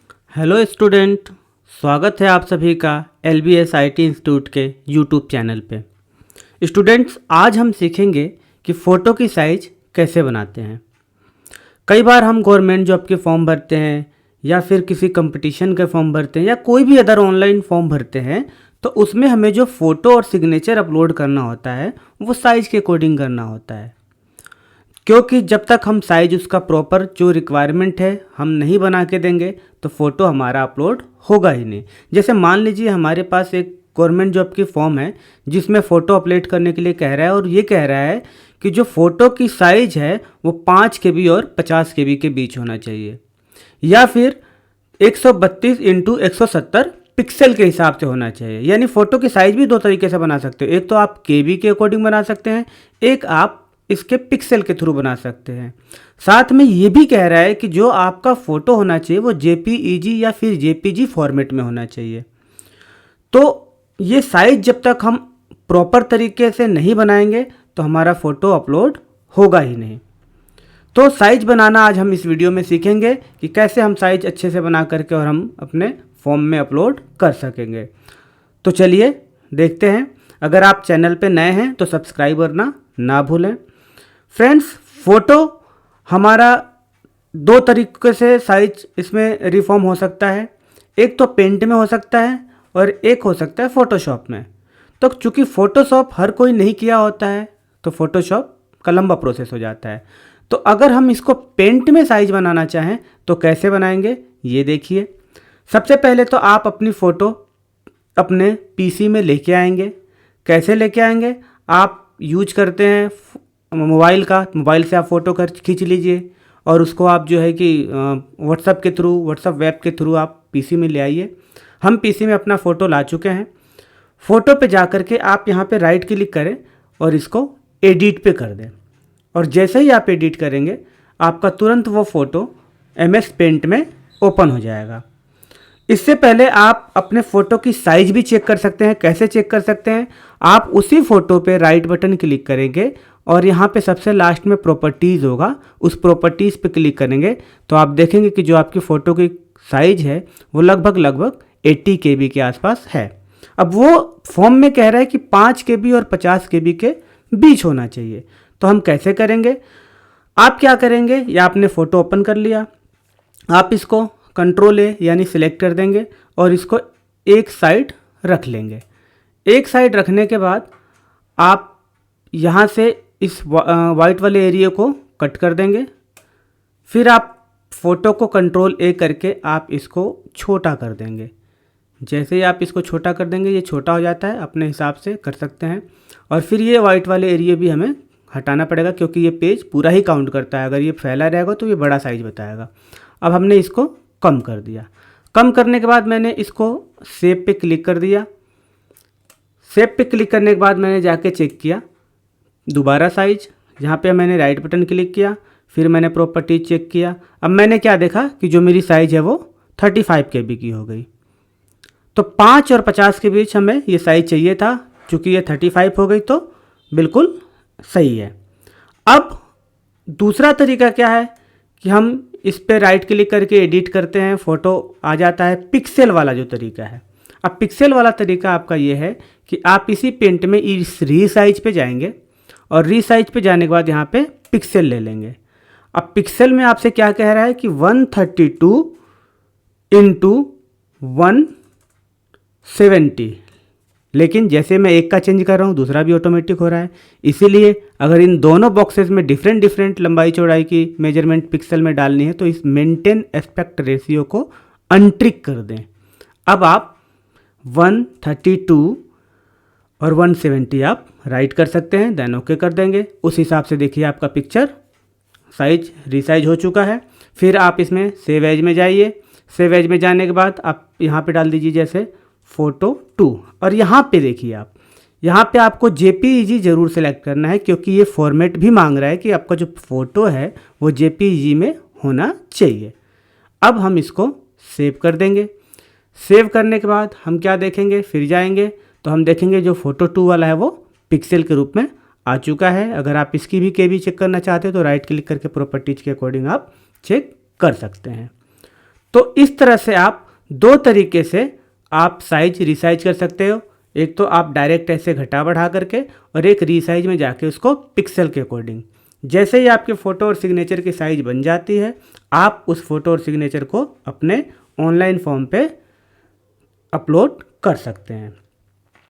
Hello student. स्वागत है आप सभी का LBS IT इंस्टीट्यूट के यूट्यूब चैनल पे। स्टूडेंट्स, आज हम सीखेंगे कि फ़ोटो की साइज़ कैसे बनाते हैं। कई बार हम गवर्नमेंट जॉब के फॉर्म भरते हैं या फिर किसी कंपटीशन के फॉर्म भरते हैं या कोई भी अदर ऑनलाइन फॉर्म भरते हैं, तो उसमें हमें जो फ़ोटो और सिग्नेचर अपलोड करना होता है वो साइज़ के अकॉर्डिंग करना होता है। क्योंकि जब तक हम साइज उसका प्रॉपर जो रिक्वायरमेंट है हम नहीं बना के देंगे तो फ़ोटो हमारा अपलोड होगा ही नहीं। जैसे मान लीजिए हमारे पास एक गवर्नमेंट जॉब की फॉर्म है जिसमें फ़ोटो अपलोड करने के लिए कह रहा है और ये कह रहा है कि जो फ़ोटो की साइज़ है वो 5 KB और 50 KB के बीच होना चाहिए, या फिर 132 इंटू 170 पिक्सल के हिसाब से होना चाहिए। यानी फ़ोटो की साइज़ भी दो तरीके से बना सकते हो, एक तो आप KB के अकॉर्डिंग बना सकते हैं, एक आप इसके पिक्सल के थ्रू बना सकते हैं। साथ में ये भी कह रहा है कि जो आपका फ़ोटो होना चाहिए वो JPEG या फिर JPG फॉर्मेट में होना चाहिए। तो ये साइज़ जब तक हम प्रॉपर तरीके से नहीं बनाएंगे तो हमारा फ़ोटो अपलोड होगा ही नहीं। तो साइज़ बनाना आज हम इस वीडियो में सीखेंगे कि कैसे हम साइज़ अच्छे से बना करके और हम अपने फॉर्म में अपलोड कर सकेंगे। तो चलिए देखते हैं। अगर आप चैनल पे नए हैं तो सब्सक्राइब करना ना भूलें। फ्रेंड्स, फ़ोटो हमारा दो तरीके से साइज इसमें रिफॉर्म हो सकता है। एक तो पेंट में हो सकता है और एक हो सकता है फ़ोटोशॉप में। तो चूँकि फ़ोटोशॉप हर कोई नहीं किया होता है तो फ़ोटोशॉप का लंबा प्रोसेस हो जाता है। तो अगर हम इसको पेंट में साइज बनाना चाहें तो कैसे बनाएंगे ये देखिए। सबसे पहले तो आप अपनी फ़ोटो अपने PC में लेके आएंगे। कैसे लेके आएंगे? आप यूज करते हैं मोबाइल का, मोबाइल से आप फ़ोटो खींच लीजिए और उसको आप जो है कि व्हाट्सअप के थ्रू, व्हाट्सअप वेब के थ्रू आप PC में ले आइए। हम PC में अपना फ़ोटो ला चुके हैं। फ़ोटो पे जा कर के आप यहाँ पे राइट क्लिक करें और इसको एडिट पे कर दें, और जैसे ही आप एडिट करेंगे आपका तुरंत वो फ़ोटो MS पेंट में ओपन हो जाएगा। इससे पहले आप अपने फ़ोटो की साइज़ भी चेक कर सकते हैं। कैसे चेक कर सकते हैं? आप उसी फ़ोटो पे राइट बटन क्लिक करेंगे और यहाँ पे सबसे लास्ट में प्रॉपर्टीज़ होगा, उस प्रॉपर्टीज़ पे क्लिक करेंगे तो आप देखेंगे कि जो आपकी फ़ोटो की साइज़ है वो लगभग 80 KB के आसपास है। अब वो फॉर्म में कह रहा है कि 5 KB और 50 KB के बीच होना चाहिए। तो हम कैसे करेंगे? आप क्या करेंगे, या आपने फ़ोटो ओपन कर लिया, आप इसको Ctrl+A यानी सिलेक्ट कर देंगे और इसको एक साइड रख लेंगे। एक साइड रखने के बाद आप यहाँ से इस वाइट वाले एरिया को कट कर देंगे। फिर आप फ़ोटो को Ctrl+A करके आप इसको छोटा कर देंगे। जैसे ही आप इसको छोटा कर देंगे ये छोटा हो जाता है, अपने हिसाब से कर सकते हैं। और फिर ये वाइट वाले एरिया भी हमें हटाना पड़ेगा क्योंकि ये पेज पूरा ही काउंट करता है। अगर ये फैला रहेगा तो ये बड़ा साइज़ बताएगा। अब हमने इसको कम कर दिया। कम करने के बाद मैंने इसको सेव पे क्लिक कर दिया। सेव पे क्लिक करने के बाद मैंने जाके चेक किया दोबारा साइज। यहाँ पे मैंने राइट बटन क्लिक किया, फिर मैंने प्रॉपर्टी चेक किया। अब मैंने क्या देखा कि जो मेरी साइज़ है वो 35 KB की हो गई। तो 5 और 50 के बीच हमें ये साइज़ चाहिए था, चूँकि ये 35 हो गई तो बिल्कुल सही है। अब दूसरा तरीका क्या है कि हम इस पर राइट क्लिक करके एडिट करते हैं, फ़ोटो आ जाता है। पिक्सल वाला जो तरीका है, अब पिक्सल वाला तरीका आपका ये है कि आप इसी पेंट में इस रीसाइज पे जाएंगे और रीसाइज पे जाने के बाद यहाँ पे पिक्सल ले लेंगे। अब पिक्सल में आपसे क्या कह रहा है कि 132 इंटू 170, लेकिन जैसे मैं एक का चेंज कर रहा हूँ दूसरा भी ऑटोमेटिक हो रहा है। इसीलिए अगर इन दोनों बॉक्सेस में डिफरेंट लंबाई चौड़ाई की मेजरमेंट पिक्सल में डालनी है तो इस मेंटेन एस्पेक्ट रेशियो को अनट्रिक कर दें। अब आप 132 और 170 आप राइट कर सकते हैं, देन ओके कर देंगे। उस हिसाब से देखिए आपका पिक्चर साइज रीसाइज हो चुका है। फिर आप इसमें सेव एज में जाइए। सेव एज में जाने के बाद आप यहाँ पे डाल दीजिए जैसे फ़ोटो 2, और यहाँ पे देखिए आप यहाँ पे आपको JPEG ज़रूर सेलेक्ट करना है क्योंकि ये फॉर्मेट भी मांग रहा है कि आपका जो फ़ोटो है वो JPEG में होना चाहिए। अब हम इसको सेव कर देंगे। सेव करने के बाद हम क्या देखेंगे, फिर जाएंगे तो हम देखेंगे जो फ़ोटो 2 वाला है वो पिक्सल के रूप में आ चुका है। अगर आप इसकी भी KB चेक करना चाहते हो तो राइट क्लिक करके प्रॉपर्टीज़ के अकॉर्डिंग आप चेक कर सकते हैं। तो इस तरह से आप दो तरीके से आप साइज रिसाइज कर सकते हो। एक तो आप डायरेक्ट ऐसे घटा बढ़ा करके, और एक रीसाइज में जाके उसको पिक्सल के अकॉर्डिंग। जैसे ही आपके फ़ोटो और सिग्नेचर की साइज़ बन जाती है, आप उस फ़ोटो और सिग्नेचर को अपने ऑनलाइन फॉर्म पे अपलोड कर सकते हैं।